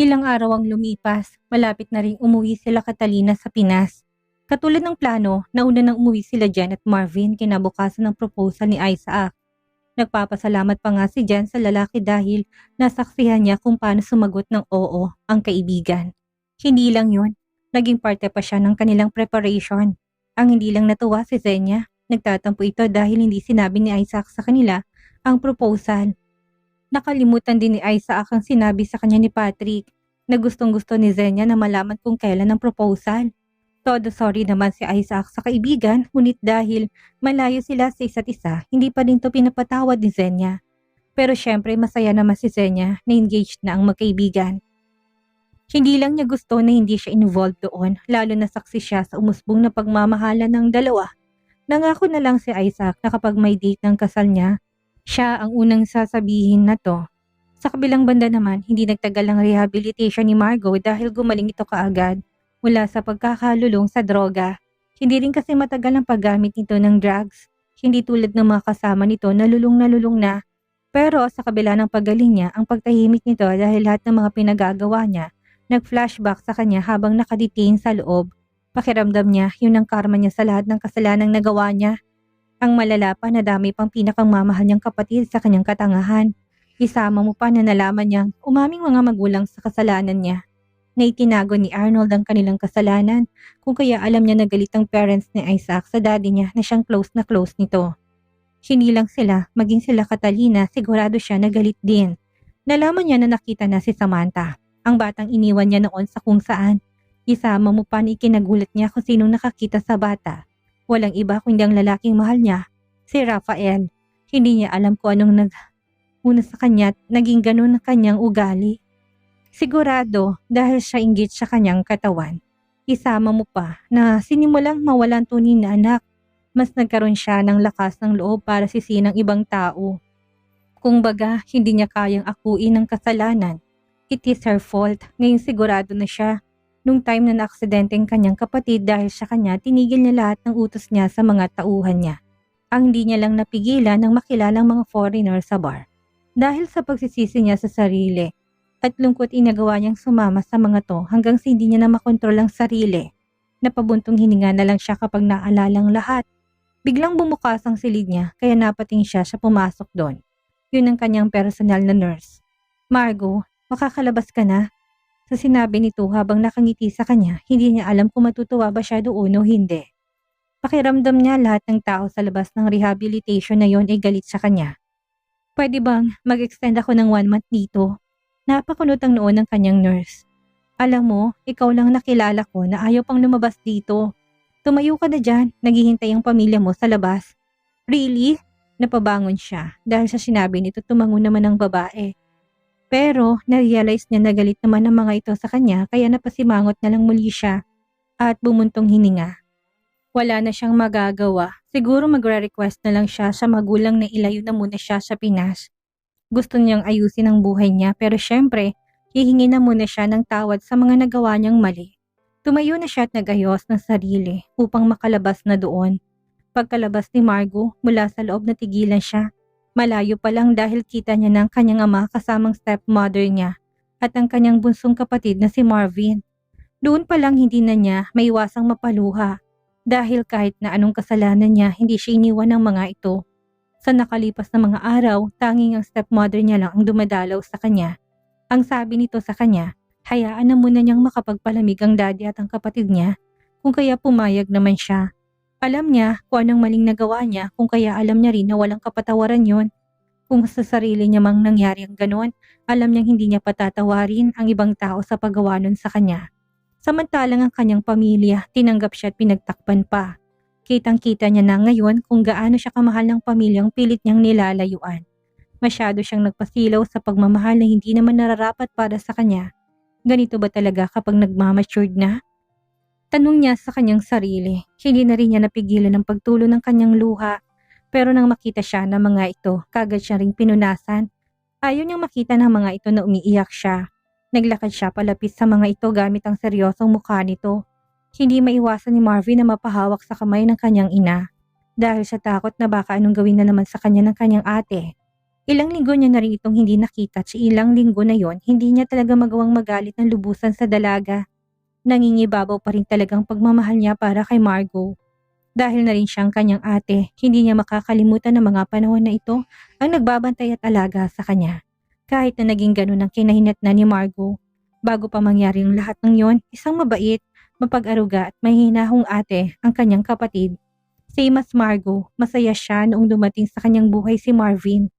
Ilang araw ang lumipas, malapit na ring umuwi sila Catalina sa Pinas. Katulad ng plano, nauna nang umuwi sila Jen at Marvin kinabukasan ng proposal ni Isaac. Nagpapasalamat pa nga si Jen sa lalaki dahil nasaksihan niya kung paano sumagot ng oo ang kaibigan. Hindi lang yun, naging parte pa siya ng kanilang preparation. Ang hindi lang natuwa si Zenya, nagtatampo ito dahil hindi sinabi ni Isaac sa kanila ang proposal. Nakalimutan din ni Isaac ang sinabi sa kanya ni Patrick na gustong-gusto ni Zenya na malaman kung kailan ang proposal. Todo sorry naman si Isaac sa kaibigan, ngunit dahil malayo sila sa isa't isa, hindi pa din to pinapatawad ni Zenya. Pero syempre masaya naman si Zenya na engaged na ang magkaibigan. Hindi lang niya gusto na hindi siya involved doon, lalo na saksi siya sa umusbong na pagmamahalan ng dalawa. Nangako na lang si Isaac na kapag may date ng kasal niya, siya ang unang sasabihin na to. Sa kabilang banda naman, hindi nagtagal ang rehabilitation ni Margot dahil gumaling ito kaagad mula sa pagkakalulong sa droga. Hindi rin kasi matagal ang paggamit nito ng drugs. Hindi tulad ng mga kasama nito na lulong na. Pero sa kabila ng paggaling niya, ang pagtahimik nito dahil lahat ng mga pinagagawa niya, nag-flashback sa kanya habang nakadetain sa loob. Pakiramdam niya, yun ang karma niya sa lahat ng kasalanang nagawa niya. Ang malala pa na dami pang pinakang mamahal niyang kapatid sa kanyang katangahan. Isama mo pa na nalaman niyang umaming mga magulang sa kasalanan niya. Na itinago ni Arnold ang kanilang kasalanan kung kaya alam niya na galit ang parents ni Isaac sa daddy niya na siyang close na close nito. Hindi lang sila, maging sila Catalina, sigurado siya na galit din. Nalaman niya na nakita na si Samantha, ang batang iniwan niya noon sa kung saan. Isama mo pa na ikinagulat niya kung sinong nakakita sa bata. Walang iba kundi ang lalaking mahal niya, si Rafael. Hindi niya alam kung anong una sa kanya at naging ganun ang kanyang ugali. Sigurado dahil siya inggit sa kanyang katawan. Isama mo pa na sinimulang mawalan tunay na anak, mas nagkaroon siya ng lakas ng loob para sisihin ng ibang tao. Kung baga, hindi niya kayang akuin ang kasalanan. It is her fault. Ngayon sigurado na siya. Nung time na naaksidente ang kanyang kapatid dahil sa kanya, tinigil niya lahat ng utos niya sa mga tauhan niya. Ang hindi niya lang napigilan ng makilalang mga foreigner sa bar. Dahil sa pagsisisi niya sa sarili at lungkot inagawa niyang sumama sa mga to hanggang sa hindi niya na makontrol ang sarili. Napabuntong hininga na lang siya kapag naalalang lahat. Biglang bumukas ang silid niya kaya napating siya sa pumasok doon. Yun ang kanyang personal na nurse. Margot, makakalabas ka na? Sa sinabi nito habang nakangiti sa kanya, hindi niya alam kung matutuwa ba siya doon o hindi. Pakiramdam niya lahat ng tao sa labas ng rehabilitation na yon ay galit sa kanya. Pwede bang mag-extend ako ng 1 month dito? Napakunot ang noon ng kanyang nurse. Alam mo, ikaw lang nakilala ko na ayaw pang lumabas dito. Tumayo ka na dyan, naghihintay ang pamilya mo sa labas. Really? Napabangon siya dahil sa sinabi nito tumango naman ang babae. Pero na-realize niya na galit naman ang mga ito sa kanya kaya napasimangot na lang muli siya at bumuntong hininga. Wala na siyang magagawa. Siguro magre-request na lang siya sa magulang na ilayo na muna siya sa Pinas. Gusto niyang ayusin ang buhay niya pero syempre, hihingi na muna siya ng tawad sa mga nagawa niyang mali. Tumayo na siya at nag-ayos ng sarili upang makalabas na doon. Pagkalabas ni Margot, mula sa loob natigilan siya. Malayo pa lang dahil kita niya ng kanyang ama kasamang stepmother niya at ang kanyang bunsong kapatid na si Marvin. Doon pa lang hindi na niya maiwasang mapaluha dahil kahit na anong kasalanan niya hindi siya iniwan ng mga ito. Sa nakalipas na mga araw, tanging ang stepmother niya lang ang dumadalaw sa kanya. Ang sabi nito sa kanya, hayaan na muna niyang makapagpalamig ang daddy at ang kapatid niya kung kaya pumayag naman siya. Alam niya kung anong maling nagawa niya kung kaya alam niya rin na walang kapatawaran yon. Kung sa sarili niya mang nangyari ang ganon, alam niyang hindi niya patatawarin ang ibang tao sa paggawa nun sa kanya. Samantalang ang kanyang pamilya, tinanggap siya at pinagtakpan pa. Kitang-kita niya na ngayon kung gaano siya kamahal ng pamilyang pilit niyang nilalayuan. Masyado siyang nagpasilaw sa pagmamahal na hindi naman nararapat para sa kanya. Ganito ba talaga kapag nagmamatured na? Tanong niya sa kanyang sarili. Hindi na rin niya napigilan ang pagtulo ng kanyang luha. Pero nang makita siya ng mga ito, kagad siya ring pinunasan. Ayaw niyang makita ng mga ito na umiiyak siya. Naglakad siya palapit sa mga ito gamit ang seryosong mukha nito. Hindi maiwasan ni Marvin na mapahawak sa kamay ng kanyang ina. Dahil sa takot na baka anong gawin na naman sa kanya ng kanyang ate. Ilang linggo niya na rin itong hindi nakita at sa ilang linggo na yon hindi niya talaga magawang magalit ng lubusan sa dalaga. Nangingibabaw pa rin talagang pagmamahal niya para kay Margot. Dahil na rin siyang kanyang ate, hindi niya makakalimutan ng mga panahon na ito ang nagbabantay at alaga sa kanya. Kahit na naging ganun ang kinahinatnan ni Margot. Bago pa mangyari ang lahat ng yon, isang mabait, mapag-aruga at mahihinahong ate ang kanyang kapatid. Same as Margot, masaya siya noong dumating sa kanyang buhay si Marvin.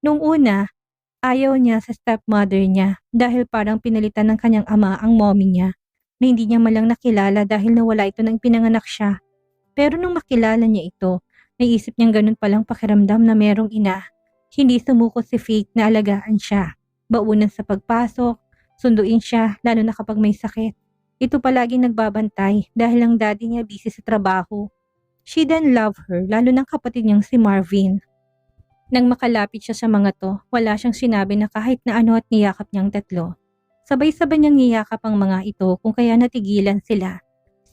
Noong una, ayaw niya sa stepmother niya dahil parang pinalitan ng kanyang ama ang mommy niya na hindi niya malang nakilala dahil nawala ito nang pinanganak siya. Pero nung makilala niya ito, naisip niyang ganun palang pakiramdam na merong ina. Hindi sumuko si Faith na alagaan siya. Baunan sa pagpasok, sunduin siya lalo na kapag may sakit. Ito palaging nagbabantay dahil ang daddy niya busy sa trabaho. She then loved her lalo ng kapatid niyang si Marvin. Nang makalapit siya sa mga to, wala siyang sinabi na kahit na ano at niyakap niyang tatlo. Sabay-sabay niyang niyakap ang mga ito kung kaya natigilan sila.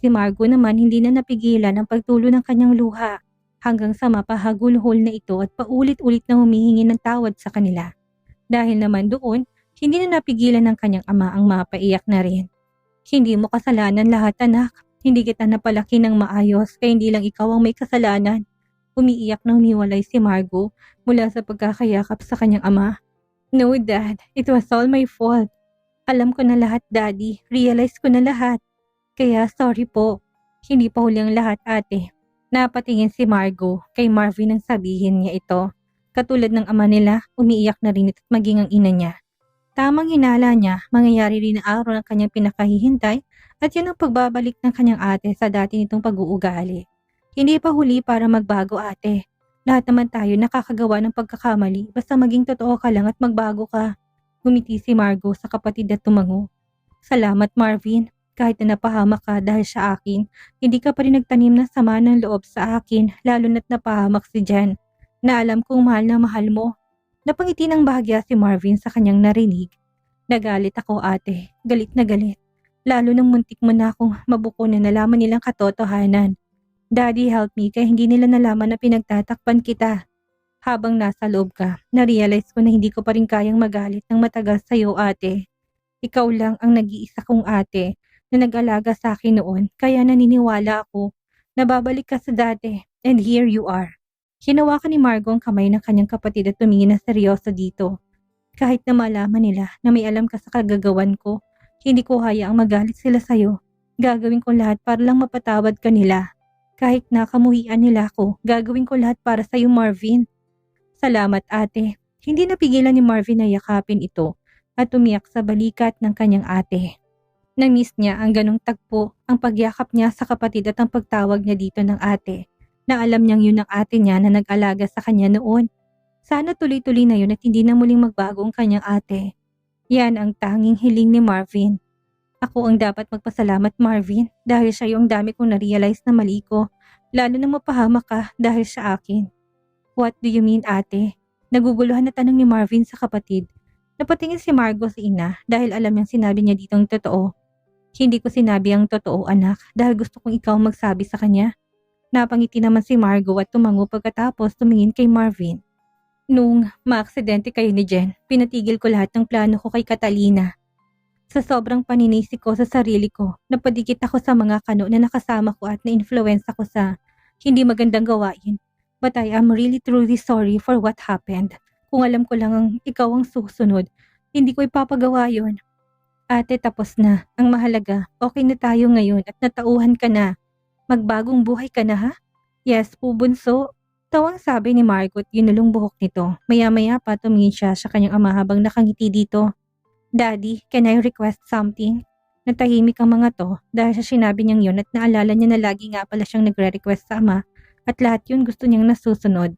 Si Margot naman hindi na napigilan ang pagtulo ng kanyang luha hanggang sa mapahagulhol na ito at paulit-ulit na humihingi ng tawad sa kanila. Dahil naman doon, hindi na napigilan ng kanyang ama ang mapaiyak na rin. Hindi mo kasalanan lahat anak, hindi kita napalaki ng maayos kaya hindi lang ikaw ang may kasalanan. Umiiyak na humiwalay si Margot mula sa pagkakayakap sa kanyang ama. No dad, it was all my fault. Alam ko na lahat daddy, realize ko na lahat. Kaya sorry po. Hindi pa huli ang lahat ate. Napatingin si Margot kay Marvin nang sabihin niya ito. Katulad ng ama nila, umiiyak na rin ito at maging ang ina niya. Tamang hinala niya, mangyayari rin ang araw ng kanyang pinakahihintay at yun ang pagbabalik ng kanyang ate sa dati nitong pag-uugali. Hindi pa huli para magbago ate. Lahat naman tayo nakakagawa ng pagkakamali basta maging totoo ka lang at magbago ka. Ngumiti si Margot sa kapatid at tumango. Salamat Marvin. Kahit na napahamak ka dahil sa akin, hindi ka pa rin nagtanim ng sama ng loob sa akin lalo na't napahamak si Jen na alam kong mahal na mahal mo. Napangiti ng bahagya si Marvin sa kanyang narinig. Nagalit ako ate, galit na galit. Lalo nang muntik mo na akong mabuko na nalaman nilang katotohanan. Daddy help me kaya hindi nila nalaman na pinagtatakpan kita. Habang nasa loob ka, narealize ko na hindi ko pa rin kayang magalit ng matagal sa'yo ate. Ikaw lang ang nag-iisa kong ate na nag-alaga sa akin noon kaya naniniwala ako na babalik ka sa dati and here you are. Hinawakan ni Margot ang kamay ng kanyang kapatid at tumingin na seryoso dito. Kahit na malaman nila na may alam ka sa kagagawan ko, hindi ko hayaang magalit sila sa'yo. Gagawin ko lahat para lang mapatawad ka nila. Kahit na kamuhian nila ako, gagawin ko lahat para sa'yo Marvin. Salamat ate. Hindi napigilan ni Marvin na yakapin ito at umiyak sa balikat ng kanyang ate. Na-miss niya ang ganong tagpo, ang pagyakap niya sa kapatid at ang pagtawag niya dito ng ate. Na alam niyang yun ang ate niya na nag-alaga sa kanya noon. Sana tuloy-tuloy na yun at hindi na muling magbago ang kanyang ate. Yan ang tanging hiling ni Marvin. Ako ang dapat magpasalamat Marvin dahil siya yung dami kong na-realize na mali ko, lalo na mapahamak ka dahil sa akin. What do you mean ate? Naguguluhan na tanong ni Marvin sa kapatid. Napatingin si Margot sa ina dahil alam niyang sinabi niya dito ang totoo. Hindi ko sinabi ang totoo anak dahil gusto kong ikaw magsabi sa kanya. Napangiti naman si Margot at tumango pagkatapos tumingin kay Marvin. Nung maaksidente kayo ni Jen, pinatigil ko lahat ng plano ko kay Catalina. Sa sobrang paninisik ko sa sarili ko, napadikit ako sa mga kano na nakasama ko at na-influence ako sa hindi magandang gawain. But I am really truly sorry for what happened. Kung alam ko lang ang ikaw ang susunod, hindi ko ipapagawa yon. Ate tapos na, ang mahalaga, okay na tayo ngayon at natauhan ka na. Magbagong buhay ka na ha? Yes po bunso. Tawang sabi ni Margot ginulong buhok nito. Maya-maya pa tumingin siya sa kanyang ama habang nakangiti dito. Daddy, can I request something? Natahimik ang mga to dahil sa sinabi niyang yun at naalala niya na lagi nga pala siyang nagre-request sa ama at lahat yun gusto niyang nasusunod.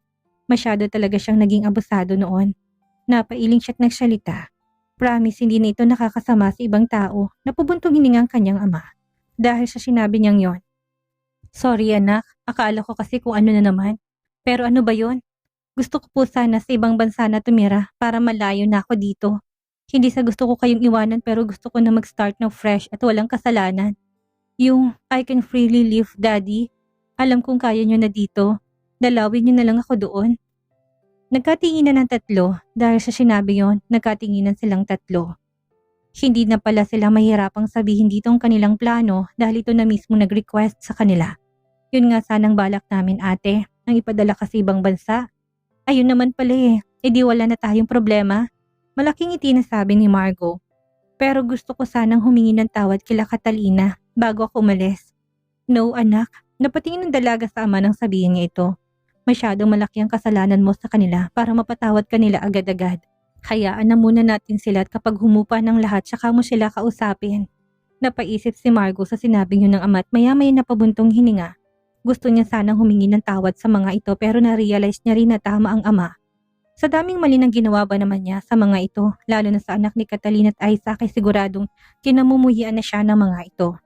Masyado talaga siyang naging abusado noon. Napailing siya't nagsalita. Promise hindi na ito nakakasama sa ibang tao na pubuntong hiningang kanyang ama. Dahil sa sinabi niyang yon. Sorry anak, akala ko kasi kung ano na naman. Pero ano ba yon? Gusto ko po sana sa ibang bansa na tumira para malayo na ako dito. Hindi sa gusto ko kayong iwanan pero gusto ko na mag-start ng fresh at walang kasalanan. Yung I can freely live daddy. Alam kong kaya nyo na dito. Dalawin nyo na lang ako doon. Nagkatinginan ng tatlo dahil sa sinabi yon, nagkatinginan silang tatlo. Hindi na pala sila mahirapang sabihin dito ang kanilang plano dahil ito na mismo nag-request sa kanila. Yun nga sanang balak namin ate, ang ipadala kasi ibang bansa. Ayun naman pala eh di wala na tayong problema. Malaking ngiti na sabi ni Margo. Pero gusto ko sanang humingi ng tawad kila Catalina bago ako umalis. No anak, napatingin ng dalaga sa ama nang sabihin niya ito. Masyadong malaki ang kasalanan mo sa kanila para mapatawad ka nila agad-agad. Hayaan na muna natin sila at kapag humupa ng lahat saka mo sila kausapin. Napaisip si Margo sa sinabing yun ng ama at maya-maya napabuntong hininga. Gusto niya sanang humingi ng tawad sa mga ito pero na-realize niya rin na tama ang ama. Sa daming mali ng ginawa ba naman niya sa mga ito, lalo na sa anak ni Catalina at Isaac ay siguradong kinamumuhian na siya ng mga ito.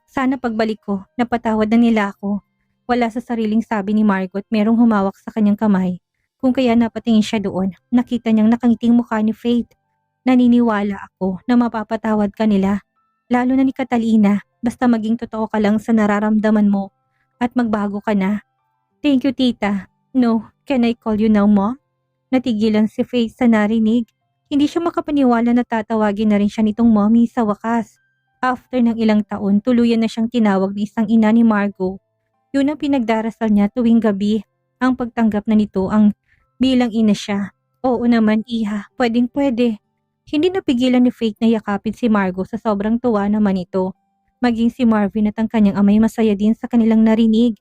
Sana pagbalik ko, napatawad na nila ako. Wala sa sariling sabi ni Margot, merong humawak sa kanyang kamay. Kung kaya napatingin siya doon, nakita niyang nakangiting mukha ni Faith. Naniniwala ako na mapapatawad ka nila, lalo na ni Catalina, basta maging totoo ka lang sa nararamdaman mo at magbago ka na. Thank you tita. No, can I call you now mom? Natigilan si Faith sa narinig. Hindi siya makapaniwala na tatawagin na rin siya nitong mommy sa wakas. After ng ilang taon, tuluyan na siyang tinawag ni isang ina ni Margo. Yun ang pinagdarasal niya tuwing gabi, ang pagtanggap na nito ang bilang ina siya. Oo naman iha, pwedeng-pwede. Hindi napigilan ni Faith na yakapin si Margo sa sobrang tuwa naman ito. Maging si Marvin at ang kanyang amay masaya din sa kanilang narinig.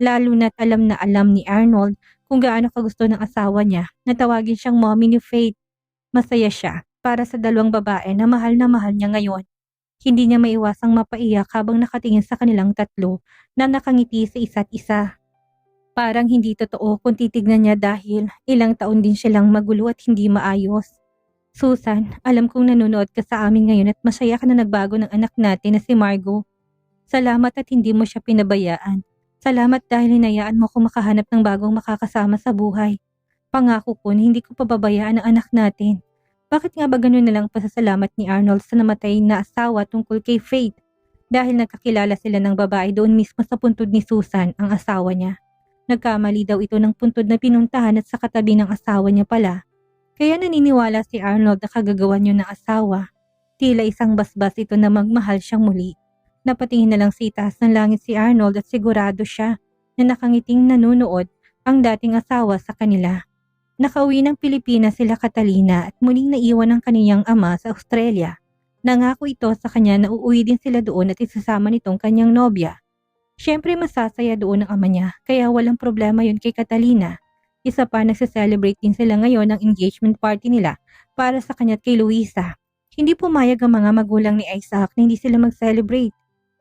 Lalo na't alam na alam ni Arnold kung gaano kagusto ng asawa niya na tawagin siyang mommy ni Faith. Masaya siya para sa dalawang babae na mahal niya ngayon. Hindi niya maiwasang mapaiyak habang nakatingin sa kanilang tatlo na nakangiti sa isa't isa. Parang hindi totoo kung titignan niya dahil ilang taon din silang magulo at hindi maayos. Susan, alam kong nanonood ka sa amin ngayon at masaya ka na nagbago ng anak natin na si Margo. Salamat at hindi mo siya pinabayaan. Salamat dahil hinayaan mo ko makahanap ng bagong makakasama sa buhay. Pangako ko na hindi ko pababayaan ang anak natin. Bakit nga ba ganun na lang pasasalamat ni Arnold sa namatay na asawa tungkol kay Faith? Dahil nagkakilala sila ng babae doon mismo sa puntod ni Susan, ang asawa niya. Nagkamali daw ito ng puntod na pinuntahan at sa katabi ng asawa niya pala. Kaya naniniwala si Arnold na kagagawan niyo ng asawa. Tila isang basbas ito na magmahal siyang muli. Napatingin na lang sa itaas ng langit si Arnold at sigurado siya na nakangiting nanunood ang dating asawa sa kanila. Nakauwi ng Pilipinas sila Catalina at muling naiwan ang kaniyang ama sa Australia. Nangako ito sa kanya na uuwi din sila doon at isasama nitong kanyang nobya. Siyempre masasaya doon ang ama niya kaya walang problema yun kay Catalina. Isa pa nagse-celebrate din sila ngayon ng engagement party nila para sa kanya at kay Luisa. Hindi pumayag ang mga magulang ni Isaac na hindi sila mag-celebrate.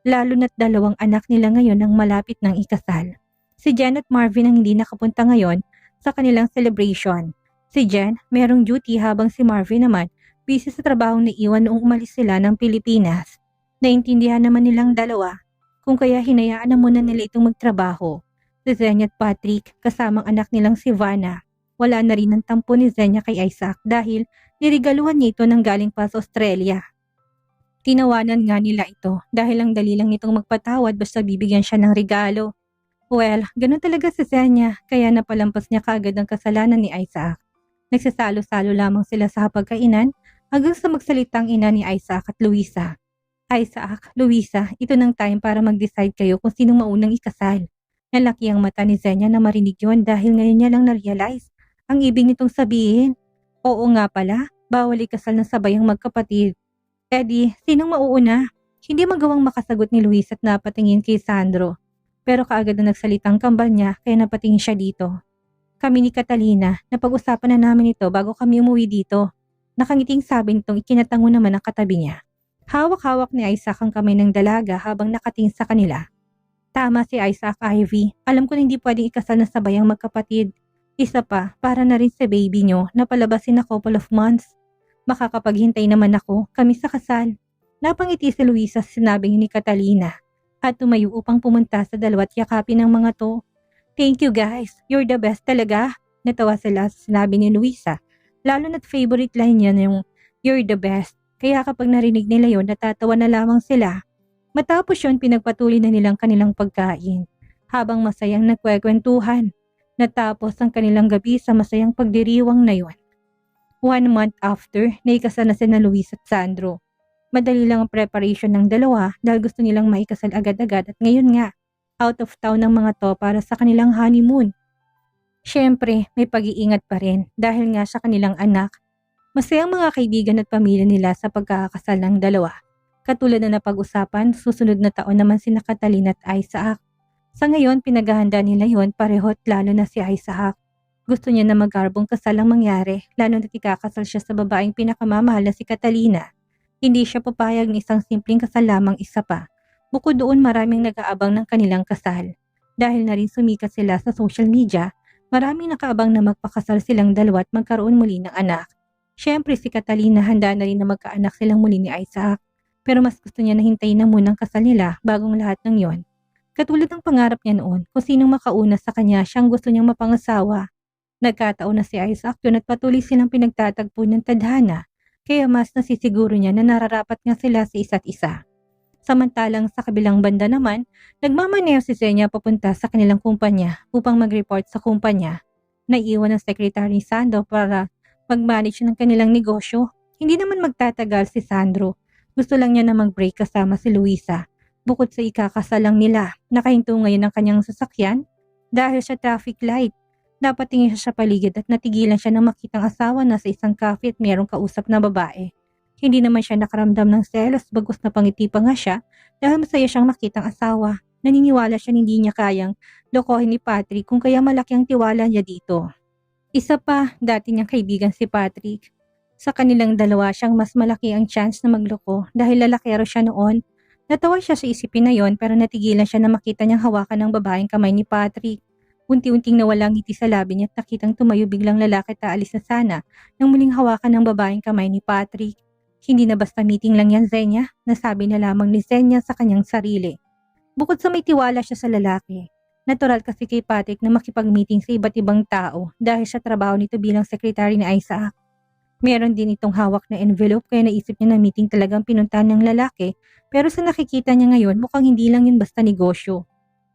Lalo na't dalawang anak nila ngayon ang malapit ng ikasal. Si Jen at Marvin ang hindi nakapunta ngayon sa kanilang celebration. Si Jen merong duty habang si Marvin naman busy sa trabaho na iwan noong umalis sila ng Pilipinas. Naintindihan naman nilang dalawa kung kaya hinayaan na muna nila itong magtrabaho. Si Zenya at Patrick kasamang anak nilang si Vanna. Wala na rin ang tampo ni Zenya kay Isaac dahil nirigaluhan niya ito nang galing pa sa Australia. Tinawanan nga nila ito dahil ang dali lang nitong magpatawad basta bibigyan siya ng regalo. Well, ganun talaga si Zenya kaya napalampas niya kaagad ang kasalanan ni Isaac. Nagsasalo-salo lamang sila sa hapagkainan hanggang sa magsalitang ina ni Isaac at Luisa. Isaac, Luisa, ito ng time para mag-decide kayo kung sinong maunang ikasal. Nalaki ang mata ni Zenya na marinig yun dahil ngayon niya lang na-realize ang ibig nitong sabihin. Oo nga pala, bawal ikasal ng sabay ang magkapatid. Eddie, sinong mauuna? Hindi magawang makasagot ni Luisa at napatingin kay Sandro. Pero kaagad na nagsalitang kambal niya kaya napatingin siya dito. Kami ni Catalina, napag-usapan na namin ito bago kami umuwi dito. Nakangiting sabi nitong ikinatango naman ang katabi niya. Hawak-hawak ni Isaac ang kamay ng dalaga habang nakatingin sa kanila. Tama si Isaac, Ivy. Alam ko na hindi pwedeng ikasal na sabay ang magkapatid. Isa pa, para na rin sa baby nyo na palabasin na couple of months. Makakapaghintay naman ako, kami sa kasal. Napangiti si Luisa sa sinabing ni Catalina at tumayo upang pumunta sa dalawa't yakapin ng mga to. Thank you guys, you're the best talaga. Natawa sila sa sinabi ni Luisa. Lalo na't favorite line niya na yung you're the best. Kaya kapag narinig nila yon, natatawa na lamang sila. Matapos yon, pinagpatuloy na nilang kanilang pagkain. Habang masayang nagkwekwentuhan. Natapos ang kanilang gabi sa masayang pagdiriwang na yun. 1 month after, naikasal na sina Luis at Sandro. Madali lang ang preparation ng dalawa dahil gusto nilang maikasal agad-agad at ngayon nga, out of town ng mga to para sa kanilang honeymoon. Siyempre, may pag-iingat pa rin dahil nga sa kanilang anak. Masayang mga kaibigan at pamilya nila sa pagkakasal ng dalawa. Katulad na napag-usapan, susunod na taon naman sina Catalina at Isaac. Sa ngayon, pinaghahanda nila yon pareho at lalo na si Isaac. Gusto niya na magarbong kasal ang mangyari, lalo na't ikakasal siya sa babaeng pinakamamahal na si Catalina. Hindi siya papayag ng isang simpleng kasal lamang isa pa. Bukod doon, maraming nag-aabang ng kanilang kasal. Dahil na rin sumikat sila sa social media, maraming nakaabang na magpakasal silang dalawa at magkaroon muli ng anak. Siyempre si Catalina handa na rin na magkaanak silang muli ni Isaac. Pero mas gusto niya na hintayin na munang kasal nila bagong lahat ng yon. Katulad ng pangarap niya noon, kung sinong makauna sa kanya siyang gusto niyang mapangasawa. Nagkataon na si Isaac yun at patuloy silang pinagtatagpo ng tadhana, kaya mas nasisiguro niya na nararapat nga sila sa isa't isa. Samantalang sa kabilang banda naman, nagmamaneho si Zenia papunta sa kanilang kumpanya upang mag-report sa kumpanya. Naiiwan ng sekretary ni Sandro para mag-manage ng kanilang negosyo. Hindi naman magtatagal si Sandro. Gusto lang niya na mag-break kasama si Luisa. Bukod sa ikakasal lang nila, nakahinto ngayon ang kanyang sasakyan dahil sa traffic light. Dapat tingin siya sa paligid at natigilan siya na makitang asawa na sa isang cafe at mayroong kausap na babae. Hindi naman siya nakaramdam ng selos bagkus napangiti pa nga siya dahil masaya siyang makitang asawa. Naniniwala siya hindi niya kayang lokohin ni Patrick kung kaya malaki ang tiwala niya dito. Isa pa, dati niyang kaibigan si Patrick. Sa kanilang dalawa siyang mas malaki ang chance na magloko dahil lalakero siya noon. Natawa siya sa isipin na yon pero natigilan siya na makita niyang hawakan ng babaeng kamay ni Patrick. Unti-unting nawala ang ngiti sa labi niya at nakitang tumayo biglang lalaki at aalis na sana nang muling hawakan ng babaeng kamay ni Patrick. Hindi na basta meeting lang yan, Zenia, nasabi na lamang ni Zenia sa kanyang sarili. Bukod sa may tiwala siya sa lalaki, natural kasi kay Patrick na makipag-meeting sa iba't ibang tao dahil sa trabaho nito bilang sekretary ni Isaac. Meron din itong hawak na envelope kaya naisip niya na meeting talagang pinuntahan ng lalaki pero sa nakikita niya ngayon mukhang hindi lang yun basta negosyo.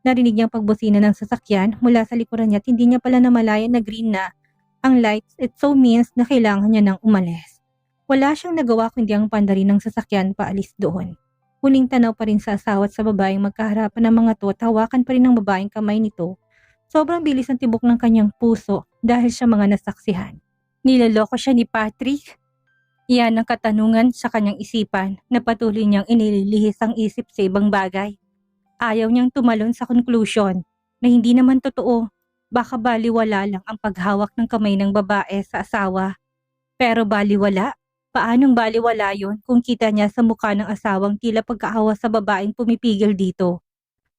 Narinig niyang pagbusina ng sasakyan mula sa likuran niya at hindi niya pala namalayan na green na ang lights. It so means na kailangan niya nang umalis. Wala siyang nagawa kundi ang pandarin ng sasakyan paalis doon. Huling tanaw pa rin sa asawa at sa babaeng magkaharapan ng mga to at hawakan pa rin ng babaeng kamay nito. Sobrang bilis ang tibok ng kanyang puso dahil sa mga nasaksihan. Niloloko siya ni Patrick? Iyan ang katanungan sa kanyang isipan na patuloy niyang inililihis ang isip sa ibang bagay. Ayaw niyang tumalon sa conclusion na hindi naman totoo. Baka baliwala lang ang paghawak ng kamay ng babae sa asawa. Pero baliwala? Paanong baliwala yun kung kita niya sa mukha ng asawang tila pagkaawa sa babaeng pumipigil dito?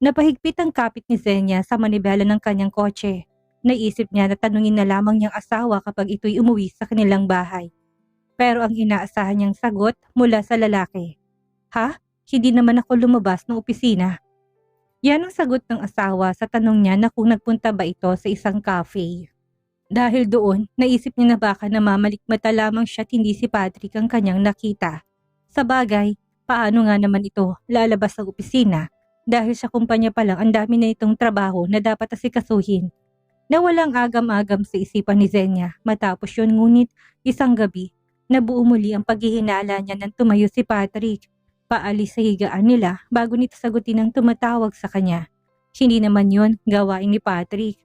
Napahigpit ang kapit ni Zenia sa manibela ng kanyang kotse. Naisip niya na tanungin na lamang niyang asawa kapag ito'y umuwi sa kanilang bahay. Pero ang inaasahan niyang sagot mula sa lalaki. Ha? Hindi naman ako lumabas ng opisina. Yan ang sagot ng asawa sa tanong niya na kung nagpunta ba ito sa isang cafe. Dahil doon, naisip niya na baka namamalikmata lamang siya at hindi si Patrick ang kanyang nakita. Sa bagay, paano nga naman ito lalabas sa opisina dahil sa kumpanya pa lang ang dami na itong trabaho na dapat asikasuhin. Nawalang agam-agam sa isipan ni Zenia matapos yun ngunit isang gabi, nabuo muli ang paghihinala niya nang tumayo si Patrick. Paalis sa higaan nila bago nito sagutin ang tumatawag sa kanya. Hindi naman yun gawain ni Patrick.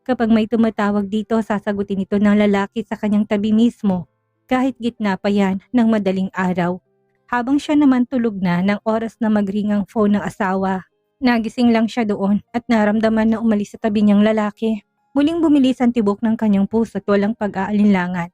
Kapag may tumatawag dito, sasagutin ito ng lalaki sa kanyang tabi mismo, kahit gitna pa yan ng madaling araw. Habang siya naman tulog na ng oras na magring ang phone ng asawa, nagising lang siya doon at naramdaman na umalis sa tabi niyang lalaki. Muling bumilis ang tibok ng kanyang puso at walang pag-aalinlangan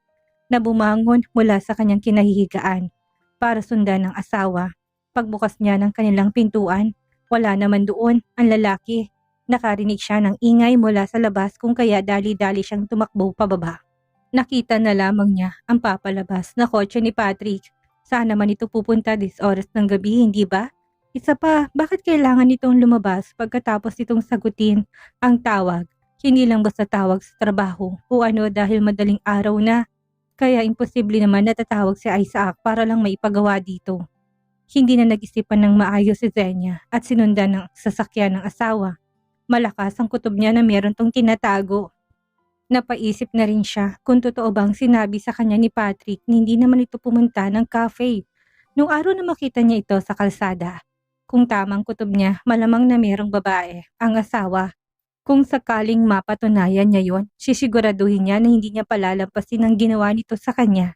na bumangon mula sa kanyang kinahihigaan para sundan ng asawa. Pagbukas niya ng kanilang pintuan, wala naman doon ang lalaki. Nakarinig siya ng ingay mula sa labas kung kaya dali-dali siyang tumakbo pababa. Nakita na lamang niya ang papalabas na kotse ni Patrick. Saan naman ito pupunta this oras ng gabi, hindi ba? Isa pa, bakit kailangan itong lumabas pagkatapos itong sagutin ang tawag? Hindi lang basta tawag sa trabaho o ano dahil madaling araw na. Kaya imposible naman na tatawag si Isaac para lang maipagawa dito. Hindi na nag-isipan ng maayos si Zenia at sinundan ng sasakyan ng asawa. Malakas ang kutob niya na meron tong tinatago. Napaisip na rin siya kung totoo bang sinabi sa kanya ni Patrick na hindi naman ito pumunta ng cafe nung araw na makita niya ito sa kalsada. Kung tamang kutob niya, malamang na merong babae, ang asawa. Kung sakaling mapatunayan niya yon, sisiguraduhin niya na hindi niya palalampasin ang ginawa nito sa kanya.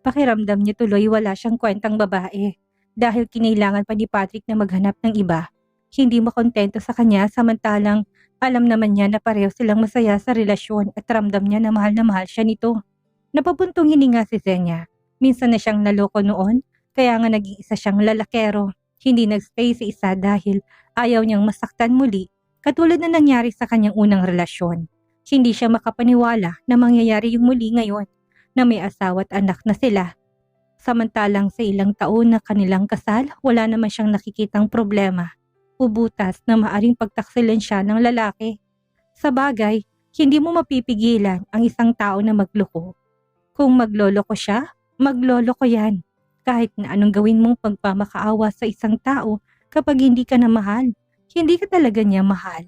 Pakiramdam niya tuloy wala siyang kwentang babae dahil kinailangan pa ni Patrick na maghanap ng iba. Hindi makontento sa kanya samantalang alam naman niya na pareho silang masaya sa relasyon at ramdam niya na mahal siya nito. Napabuntong hininga si Zenya. Minsan na siyang naloko noon kaya nga naging isa siyang lalakero. Hindi nagstay sa isa dahil ayaw niyang masaktan muli katulad na nangyari sa kanyang unang relasyon. Hindi siya makapaniwala na mangyayari yung muli ngayon na may asawa at anak na sila. Samantalang sa ilang taon na kanilang kasal, wala naman siyang nakikitang problema o butas na maaring pagtaksilan siya ng lalaki. Sa bagay, hindi mo mapipigilan ang isang tao na magloko. Kung magloloko siya, magloloko yan. Kahit na anong gawin mong pagpamakaawa sa isang tao kapag hindi ka na mahal, hindi ka talaga niya mahal.